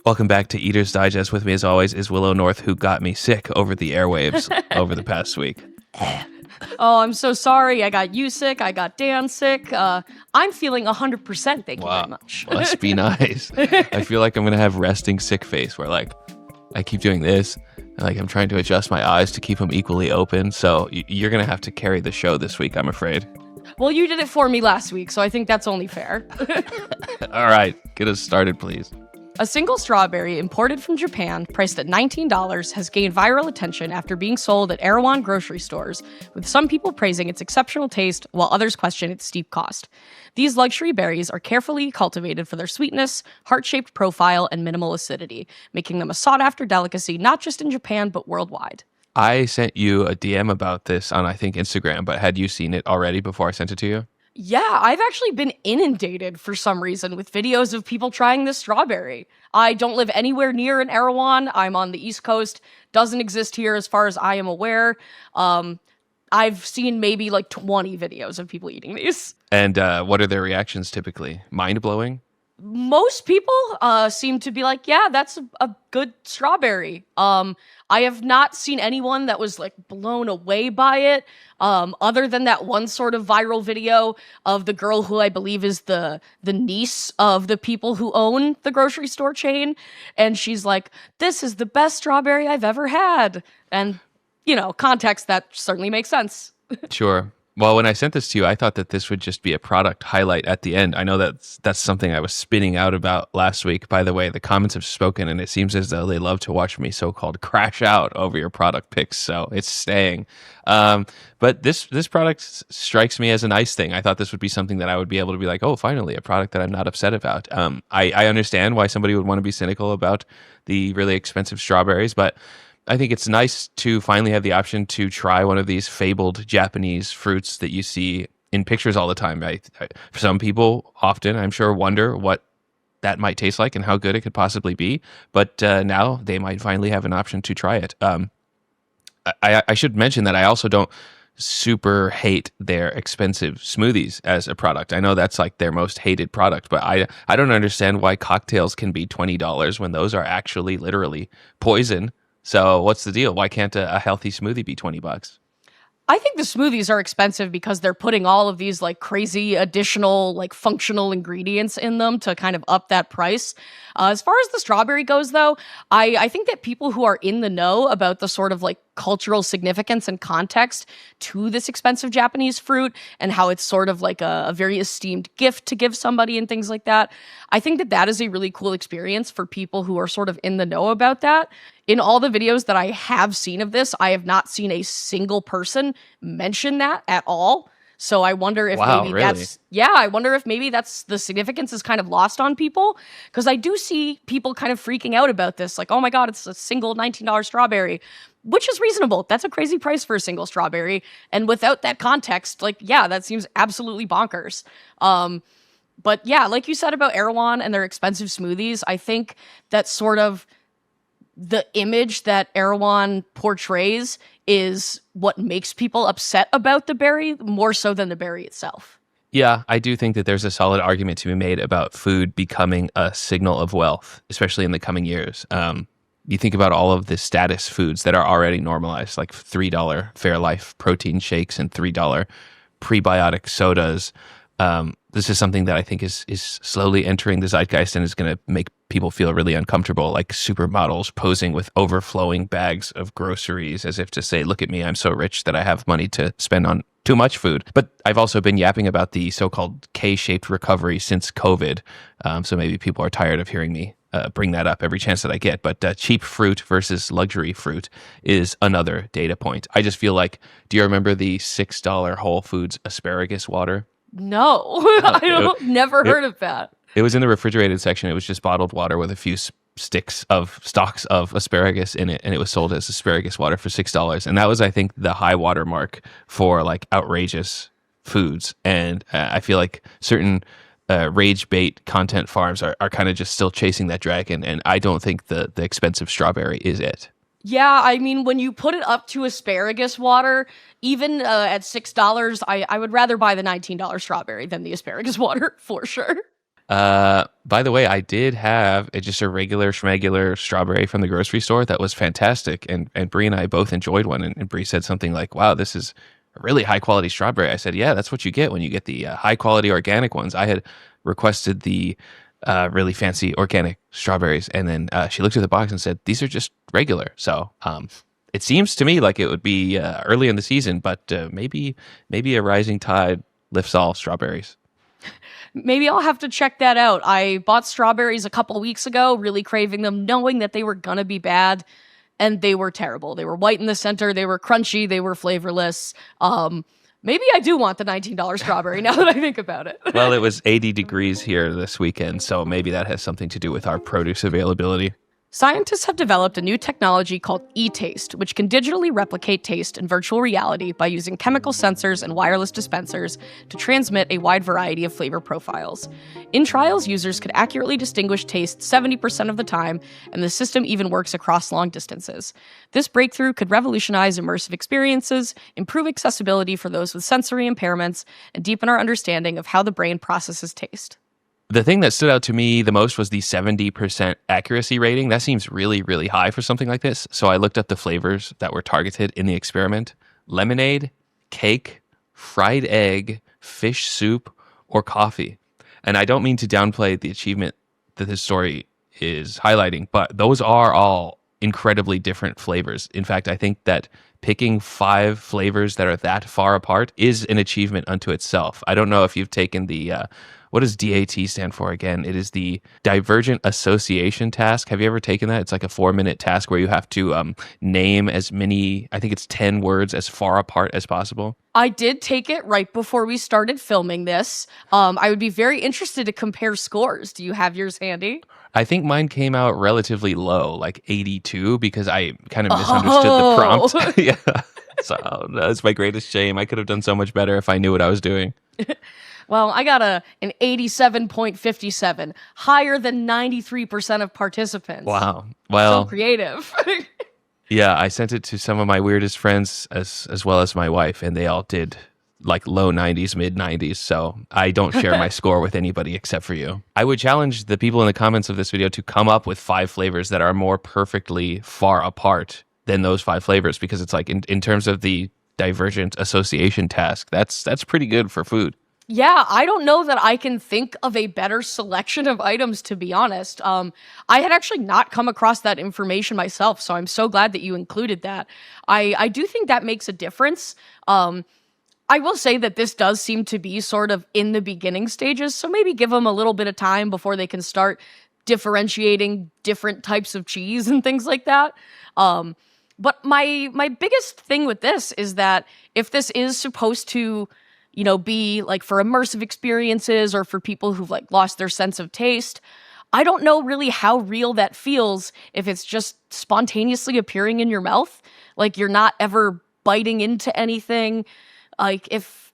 Welcome back to Eater's Digest. With me, as always, is Willow North, who got me sick over the airwaves over the past week. Oh, I'm so sorry. I got you sick. I got Dan sick. I'm feeling 100%. Thank you very much. Must be nice. I feel like I'm going to have resting sick face where, like, I keep doing this. And, like, I'm trying to adjust my eyes to keep them equally open. So you're going to have to carry the show this week, I'm afraid. Well, you did it for me last week, so I think that's only fair. All right. Get us started, please. A single strawberry imported from Japan, priced at $19, has gained viral attention after being sold at Erewhon grocery stores, with some people praising its exceptional taste while others question its steep cost. These luxury berries are carefully cultivated for their sweetness, heart-shaped profile, and minimal acidity, making them a sought-after delicacy not just in Japan but worldwide. I sent you a DM about this on, I think, Instagram, but had you seen it already before I sent it to you? Yeah, I've actually been inundated for some reason with videos of people trying this strawberry. I don't live anywhere near an Erewhon. I'm on the East Coast. Doesn't exist here as far as I am aware. I've seen maybe like 20 videos of people eating these. And what are their reactions typically? Mind-blowing? Most people seem to be like, yeah, that's a good strawberry. I have not seen anyone that was like blown away by it, other than that one sort of viral video of the girl who I believe is the niece of the people who own the grocery store chain. And she's like, this is the best strawberry I've ever had. And, you know, context, that certainly makes sense. Sure. Well, when I sent this to you, I thought that this would just be a product highlight at the end. I know that's something I was spinning out about last week. By the way, the comments have spoken, and it seems as though they love to watch me so-called crash out over your product picks, so it's staying. But this product strikes me as a nice thing. I thought this would be something that I would be able to be like, oh, finally, a product that I'm not upset about. I understand why somebody would want to be cynical about the really expensive strawberries, but I think it's nice to finally have the option to try one of these fabled Japanese fruits that you see in pictures all the time. Some people often, I'm sure, wonder what that might taste like and how good it could possibly be. But now they might finally have an option to try it. I should mention that I also don't super hate their expensive smoothies as a product. I know that's like their most hated product, but I don't understand why cocktails can be $20 when those are actually literally poison. So what's the deal? Why can't a healthy smoothie be $20? I think the smoothies are expensive because they're putting all of these like crazy additional like functional ingredients in them to kind of up that price. As far as the strawberry goes, though, I think that people who are in the know about the sort of like cultural significance and context to this expensive Japanese fruit and how it's sort of like a very esteemed gift to give somebody and things like that, I think that that is a really cool experience for people who are sort of in the know about that. In all the videos that I have seen of this, I have not seen a single person mention that at all. So I wonder if I wonder if maybe that's the significance is kind of lost on people. Because I do see people kind of freaking out about this. Like, oh my God, it's a single $19 strawberry, which is reasonable. That's a crazy price for a single strawberry. And without that context, like, yeah, that seems absolutely bonkers. But yeah, like you said about Erewhon and their expensive smoothies, I think that sort of the image that Erewhon portrays is what makes people upset about the berry more so than the berry itself. Yeah, I do think that there's a solid argument to be made about food becoming a signal of wealth, especially in the coming years. You think about all of the status foods that are already normalized, like $3 Fairlife protein shakes and $3 prebiotic sodas. This is something that I think is slowly entering the zeitgeist and is going to make people feel really uncomfortable, like supermodels posing with overflowing bags of groceries as if to say, look at me, I'm so rich that I have money to spend on too much food. But I've also been yapping about the so-called K-shaped recovery since COVID. So maybe people are tired of hearing me bring that up every chance that I get. But cheap fruit versus luxury fruit is another data point. I just feel like, do you remember the $6 Whole Foods asparagus water? No, never heard of that. It was in the refrigerated section. It was just bottled water with a few stalks of asparagus in it, and it was sold as asparagus water for $6. And that was, I think, the high water mark for like outrageous foods. And I feel like certain rage bait content farms are kind of just still chasing that dragon. And I don't think the expensive strawberry is it. Yeah, I mean, when you put it up to asparagus water, even at $6, I would rather buy the $19 strawberry than the asparagus water, for sure. By the way, I did have just a regular schmegular strawberry from the grocery store that was fantastic, and Bree and I both enjoyed one. And Bree said something like, "Wow, this is a really high quality strawberry." I said, "Yeah, that's what you get when you get the high quality organic ones." I had requested the really fancy organic strawberries, and then she looked at the box and said, "These are just regular." So it seems to me like it would be early in the season, but maybe a rising tide lifts all strawberries. Maybe I'll have to check that out. I bought strawberries a couple weeks ago, really craving them, knowing that they were gonna be bad, and they were terrible. They were white in the center, they were crunchy, they were flavorless. Maybe I do want the $19 strawberry now that I think about it. Well, it was 80 degrees here this weekend, so maybe that has something to do with our produce availability. Scientists have developed a new technology called e-taste, which can digitally replicate taste in virtual reality by using chemical sensors and wireless dispensers to transmit a wide variety of flavor profiles. In trials, users could accurately distinguish taste 70% of the time, and the system even works across long distances. This breakthrough could revolutionize immersive experiences, improve accessibility for those with sensory impairments, and deepen our understanding of how the brain processes taste. The thing that stood out to me the most was the 70% accuracy rating. That seems really, really high for something like this. So I looked up the flavors that were targeted in the experiment: lemonade, cake, fried egg, fish soup, or coffee. And I don't mean to downplay the achievement that this story is highlighting, but those are all incredibly different flavors. In fact, I think that picking 5 flavors that are that far apart is an achievement unto itself. I don't know if you've taken the what does DAT stand for again? It is the Divergent Association task. Have you ever taken that? It's like a 4-minute task where you have to name as many, I think it's 10 words as far apart as possible. I did take it right before we started filming this. I would be very interested to compare scores. Do you have yours handy? I think mine came out relatively low, like 82, because I kind of misunderstood the prompt. Yeah. So that's my greatest shame. I could have done so much better if I knew what I was doing. Well, I got an 87.57, higher than 93% of participants. Wow. Well, so creative. Yeah, I sent it to some of my weirdest friends as well as my wife, and they all did like low 90s, mid 90s. So I don't share my score with anybody except for you. I would challenge the people in the comments of this video to come up with 5 flavors that are more perfectly far apart than those 5 flavors, because it's like in terms of the Divergent Association task, that's pretty good for food. Yeah, I don't know that I can think of a better selection of items, to be honest. I had actually not come across that information myself, so I'm so glad that you included that. I do think that makes a difference. I will say that this does seem to be sort of in the beginning stages, so maybe give them a little bit of time before they can start differentiating different types of cheese and things like that. But my biggest thing with this is that if this is supposed to be like for immersive experiences or for people who've like lost their sense of taste, I don't know really how real that feels if it's just spontaneously appearing in your mouth. Like you're not ever biting into anything. Like if,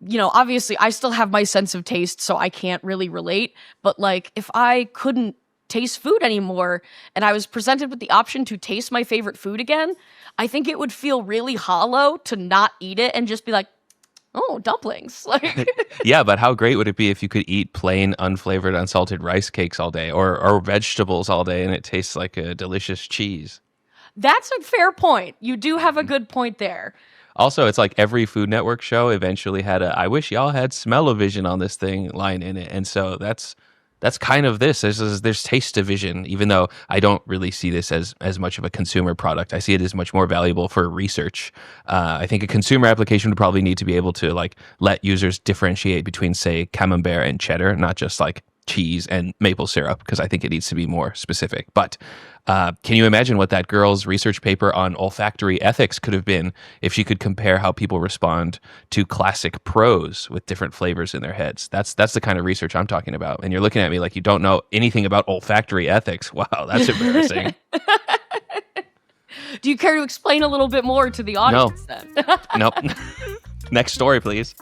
obviously I still have my sense of taste, so I can't really relate. But like if I couldn't taste food anymore and I was presented with the option to taste my favorite food again, I think it would feel really hollow to not eat it and just be like, oh, dumplings. Yeah, but how great would it be if you could eat plain, unflavored, unsalted rice cakes all day or vegetables all day and it tastes like a delicious cheese? That's a fair point. You do have a good point there. Also, it's like every Food Network show eventually had a "I wish y'all had smell-o-vision on this thing" line in it. And so that's kind of this. There's taste-o-vision, even though I don't really see this as much of a consumer product. I see it as much more valuable for research. I think a consumer application would probably need to be able to like let users differentiate between, say, camembert and cheddar, not just like cheese and maple syrup, because I think it needs to be more specific. But can you imagine what that girl's research paper on olfactory ethics could have been if she could compare how people respond to classic prose with different flavors in their heads? That's the kind of research I'm talking about. And you're looking at me like you don't know anything about olfactory ethics. Wow, that's embarrassing. Do you care to explain a little bit more to the audience then? Nope. Next story, please.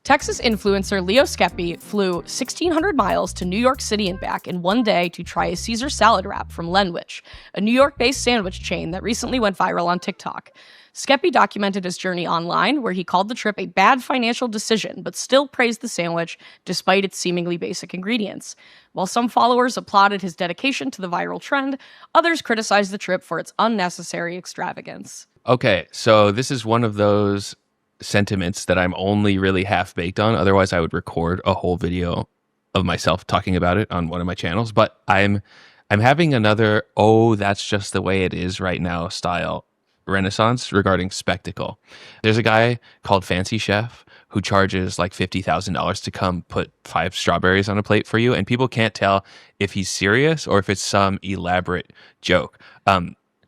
Texas influencer Leo Skeppy flew 1,600 miles to New York City and back in one day to try a Caesar salad wrap from Lenwich, a New York-based sandwich chain that recently went viral on TikTok. Skeppy documented his journey online, where he called the trip a bad financial decision, but still praised the sandwich despite its seemingly basic ingredients. While some followers applauded his dedication to the viral trend, others criticized the trip for its unnecessary extravagance. Okay, so this is one of those sentiments that I'm only really half baked on. Otherwise, I would record a whole video of myself talking about it on one of my channels. But I'm having another "oh, that's just the way it is right now" style renaissance regarding spectacle. There's a guy called Fancy Chef who charges like $50,000 to come put 5 strawberries on a plate for you, and people can't tell if he's serious or if it's some elaborate joke.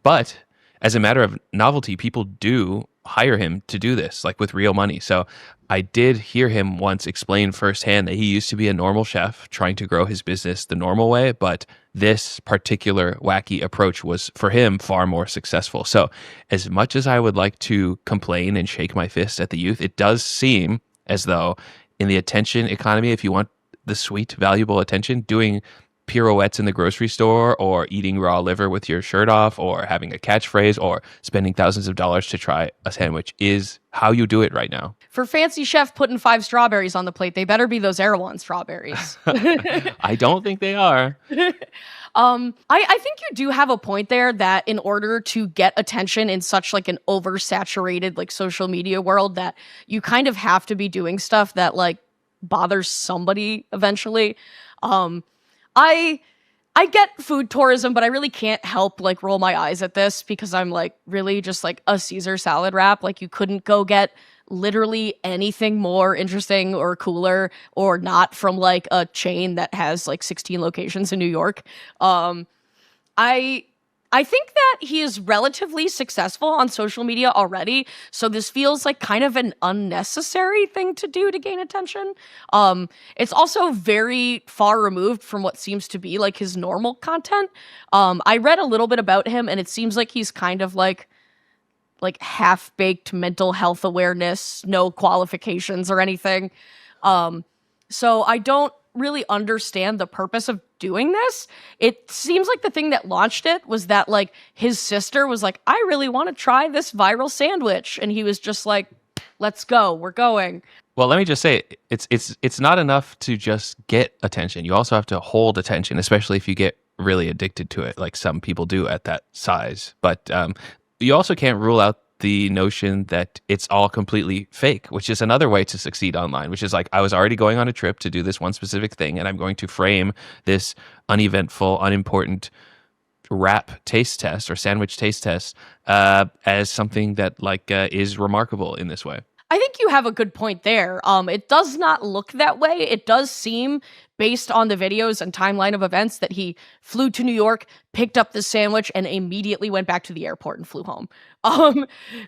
But as a matter of novelty, people do hire him to do this, like with real money. So I did hear him once explain firsthand that he used to be a normal chef trying to grow his business the normal way, but this particular wacky approach was for him far more successful. So as much as I would like to complain and shake my fist at the youth, it does seem as though in the attention economy, if you want the sweet, valuable attention, doing pirouettes in the grocery store or eating raw liver with your shirt off or having a catchphrase or spending thousands of dollars to try a sandwich is how you do it right now. For Fancy Chef putting 5 strawberries on the plate, they better be those Erewhon strawberries. I don't think they are. I think you do have a point there that in order to get attention in such like an oversaturated like social media world, that you kind of have to be doing stuff that like bothers somebody eventually. I get food tourism, but I really can't help like roll my eyes at this because I'm like, really just like a Caesar salad wrap? Like you couldn't go get literally anything more interesting or cooler or not from like a chain that has like 16 locations in New York. I think that he is relatively successful on social media already, so this feels like kind of an unnecessary thing to do to gain attention. It's also very far removed from what seems to be like his normal content. I read a little bit about him, and it seems like he's kind of like half-baked mental health awareness, no qualifications or anything. So I don't really understand the purpose of doing this. It seems like the thing that launched it was that like his sister was like, I really want to try this viral sandwich, and he was just like, let's go, we're going. Well, let me just say, it's not enough to just get attention. You also have to hold attention, especially if you get really addicted to it, like some people do at that size. But you also can't rule out the notion that it's all completely fake, which is another way to succeed online, which is like, I was already going on a trip to do this one specific thing, and I'm going to frame this uneventful, unimportant wrap taste test or sandwich taste test as something that like is remarkable in this way. I think you have a good point there. It does not look that way. It does seem, based on the videos and timeline of events, that he flew to New York, picked up the sandwich, and immediately went back to the airport and flew home.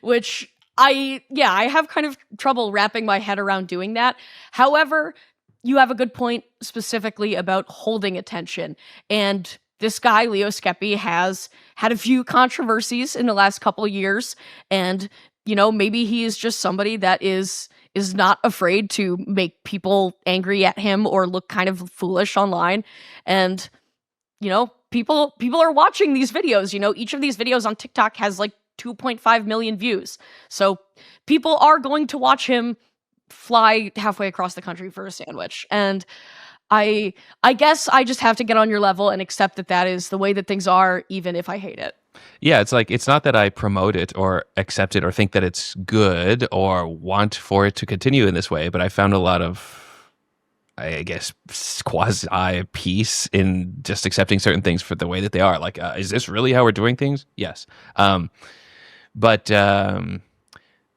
Which I have kind of trouble wrapping my head around doing that. However, you have a good point specifically about holding attention. And this guy, Leo Skeppy, has had a few controversies in the last couple of years, and you know, maybe he is just somebody that is not afraid to make people angry at him or look kind of foolish online. And, you know, people are watching these videos. You know, each of these videos on TikTok has like 2.5 million views. So people are going to watch him fly halfway across the country for a sandwich. And I guess I just have to get on your level and accept that that is the way that things are, even if I hate it. Yeah, it's like, it's not that I promote it or accept it or think that it's good or want for it to continue in this way, but I found a lot of, I guess, quasi peace in just accepting certain things for the way that they are. Like, is this really how we're doing things? Yes. But I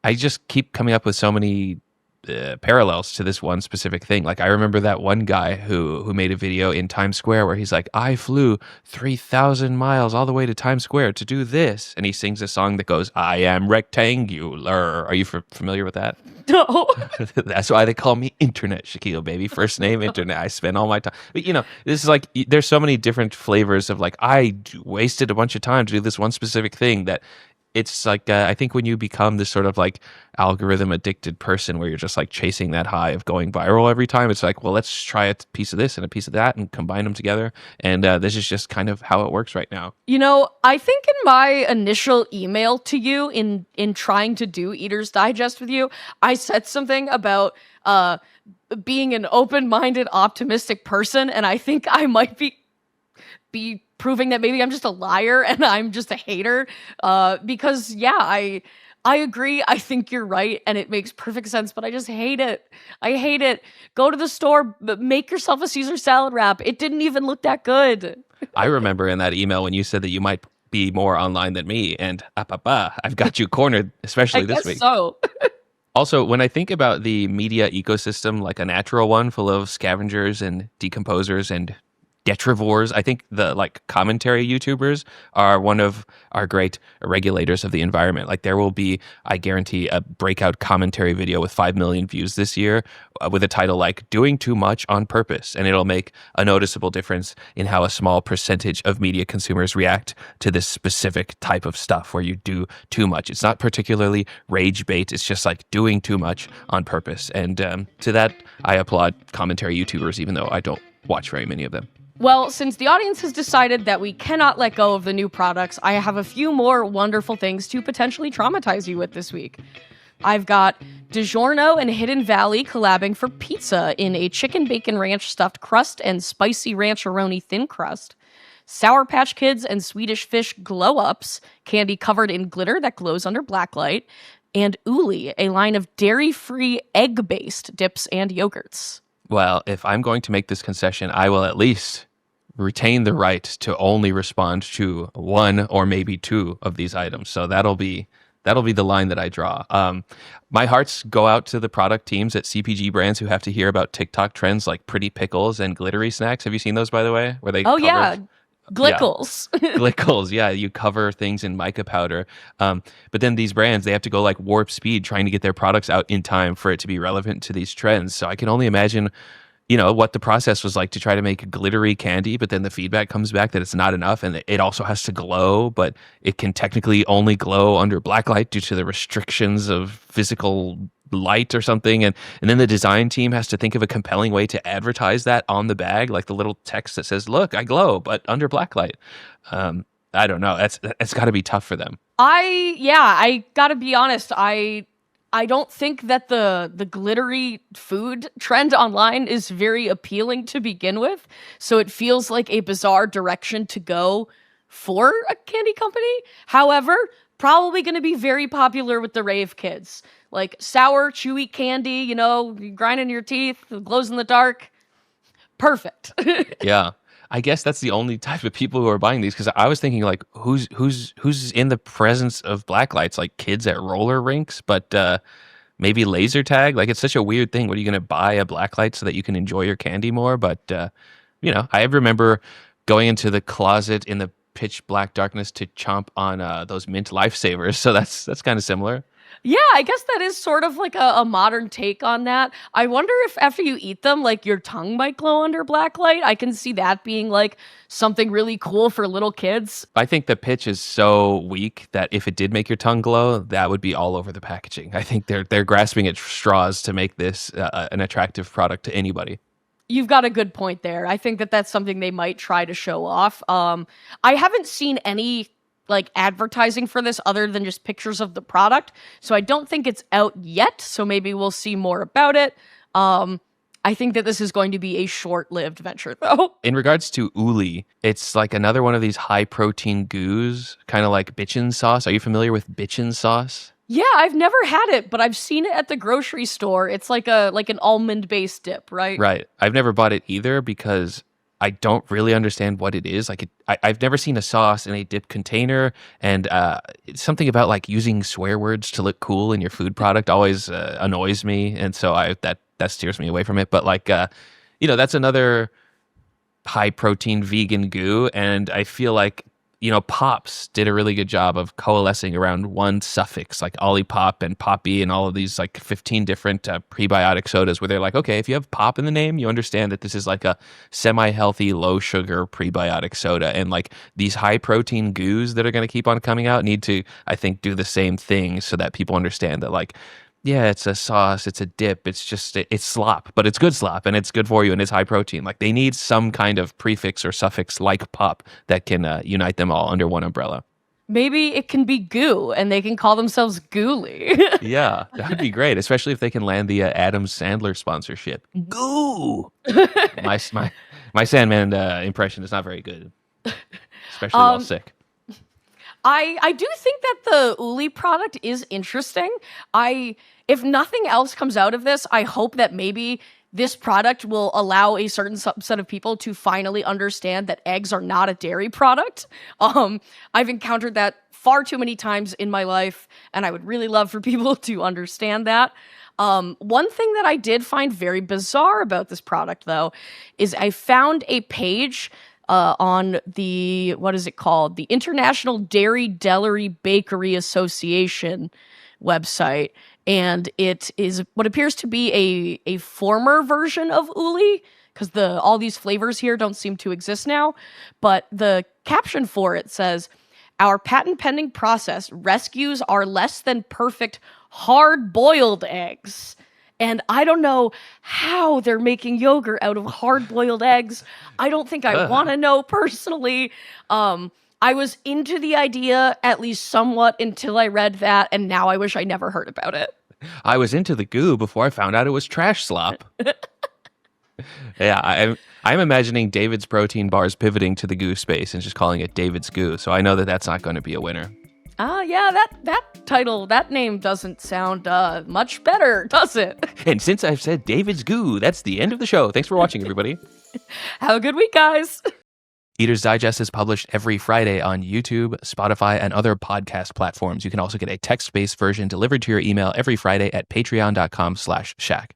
just keep coming up with so many parallels to this one specific thing. Like I remember that one guy who made a video in Times Square where he's like, I flew 3,000 miles all the way to Times Square to do this, and he sings a song that goes, I am rectangular. Are you familiar with that? No. That's why they call me Internet Shaquille, baby. First name Internet. I spend all my time. But you know, this is like, there's so many different flavors of like, I wasted a bunch of time to do this one specific thing that It's like I think when you become this sort of like algorithm addicted person where you're just like chasing that high of going viral every time, it's like, well, let's try a piece of this and a piece of that and combine them together. And this is just kind of how it works right now. I think in my initial email to you in trying to do Eater's Digest with you, I said something about being an open-minded, optimistic person, and I think I might be proving that maybe I'm just a liar and I'm just a hater. Because yeah, I agree. I think you're right, and it makes perfect sense. But I just hate it. I hate it. Go to the store, make yourself a Caesar salad wrap. It didn't even look that good. I remember in that email when you said that you might be more online than me, and I've got you cornered, I especially this guess week. so. Also, when I think about the media ecosystem, like a natural one full of scavengers and decomposers and detrivores, I think the like commentary YouTubers are one of our great regulators of the environment. Like there will be, I guarantee, a breakout commentary video with 5 million views this year with a title like "Doing Too Much on Purpose," and it'll make a noticeable difference in how a small percentage of media consumers react to this specific type of stuff where you do too much. It's not particularly rage bait. It's just like doing too much on purpose. And to that, I applaud commentary YouTubers, even though I don't watch very many of them. Well, since the audience has decided that we cannot let go of the new products, I have a few more wonderful things to potentially traumatize you with this week. I've got DiGiorno and Hidden Valley collabing for pizza in a chicken bacon ranch stuffed crust and spicy rancheroni thin crust. Sour Patch Kids and Swedish Fish Glow Ups, candy covered in glitter that glows under blacklight. And Uli, a line of dairy-free egg-based dips and yogurts. Well, if I'm going to make this concession, I will at least retain the right to only respond to one or maybe two of these items. So that'll be the line that I draw. My hearts go out to the product teams at CPG brands who have to hear about TikTok trends like pretty pickles and glittery snacks. Have you seen those, by the way? Where they Yeah, Glickles. Yeah. Glickles, yeah. You cover things in mica powder. But then these brands, they have to go like warp speed trying to get their products out in time for it to be relevant to these trends. So I can only imagine what the process was like to try to make glittery candy, but then the feedback comes back that it's not enough and it also has to glow, but it can technically only glow under blacklight due to the restrictions of physical light or something. And then the design team has to think of a compelling way to advertise that on the bag, like the little text that says, "Look, I glow, but under blacklight." I don't know. That's got to be tough for them. I gotta be honest. I don't think that the glittery food trend online is very appealing to begin with. So it feels like a bizarre direction to go for a candy company. However, probably going to be very popular with the rave kids. Like sour, chewy candy, you grind in your teeth, it glows in the dark. Perfect. Yeah. I guess that's the only type of people who are buying these, because I was thinking like who's in the presence of blacklights, like kids at roller rinks, but maybe laser tag. Like it's such a weird thing. What are you going to buy a blacklight so that you can enjoy your candy more? But I remember going into the closet in the pitch black darkness to chomp on those mint lifesavers. So that's kind of similar. Yeah, I guess that is sort of like a modern take on that. I wonder if after you eat them, like your tongue might glow under blacklight. I can see that being like something really cool for little kids. I think the pitch is so weak that if it did make your tongue glow, that would be all over the packaging. I think they're grasping at straws to make this an attractive product to anybody. You've got a good point there. I think that that's something they might try to show off. I haven't seen any like advertising for this other than just pictures of the product. So I don't think it's out yet. So maybe we'll see more about it. I think that this is going to be a short-lived venture though. In regards to Uli, it's like another one of these high protein goos, kind of like bitchin sauce. Are you familiar with bitchin sauce? Yeah, I've never had it, but I've seen it at the grocery store. It's like an almond-based dip, right? Right. I've never bought it either because I don't really understand what it is. Like, I've never seen a sauce in a dip container, and it's something about like using swear words to look cool in your food product always annoys me, and so that steers me away from it. But like, that's another high protein vegan goo, and I feel like Pops did a really good job of coalescing around one suffix, like Olipop and Poppy and all of these like 15 different prebiotic sodas where they're like, okay, if you have pop in the name, you understand that this is like a semi-healthy, low-sugar prebiotic soda. And like these high-protein goos that are going to keep on coming out need to, I think, do the same thing so that people understand that like, yeah, it's a sauce, it's a dip, it's slop, but it's good slop and it's good for you and it's high protein. Like they need some kind of prefix or suffix like pop that can unite them all under one umbrella. Maybe it can be goo and they can call themselves Ghoulie. Yeah, that'd be great, especially if they can land the Adam Sandler sponsorship. Goo! My Sandman impression is not very good, especially while sick. I do think that the Uli product is interesting. If nothing else comes out of this, I hope that maybe this product will allow a certain subset of people to finally understand that eggs are not a dairy product. I've encountered that far too many times in my life, and I would really love for people to understand that. One thing that I did find very bizarre about this product, though, is I found a page on the, what is it called? The International Dairy Bakery Association website. And it is what appears to be a former version of Uli, because all these flavors here don't seem to exist now. But the caption for it says, "Our patent pending process rescues our less than perfect hard-boiled eggs." And I don't know how they're making yogurt out of hard-boiled eggs. I don't think I want to know personally. I was into the idea, at least somewhat, until I read that, and now I wish I never heard about it. I was into the goo before I found out it was trash slop. Yeah, I'm imagining David's protein bars pivoting to the goo space and just calling it David's Goo, so I know that that's not going to be a winner. Yeah, that title, that name doesn't sound much better, does it? And since I've said David's Goo, that's the end of the show. Thanks for watching, everybody. Have a good week, guys. Eater's Digest is published every Friday on YouTube, Spotify, and other podcast platforms. You can also get a text-based version delivered to your email every Friday at patreon.com/shack.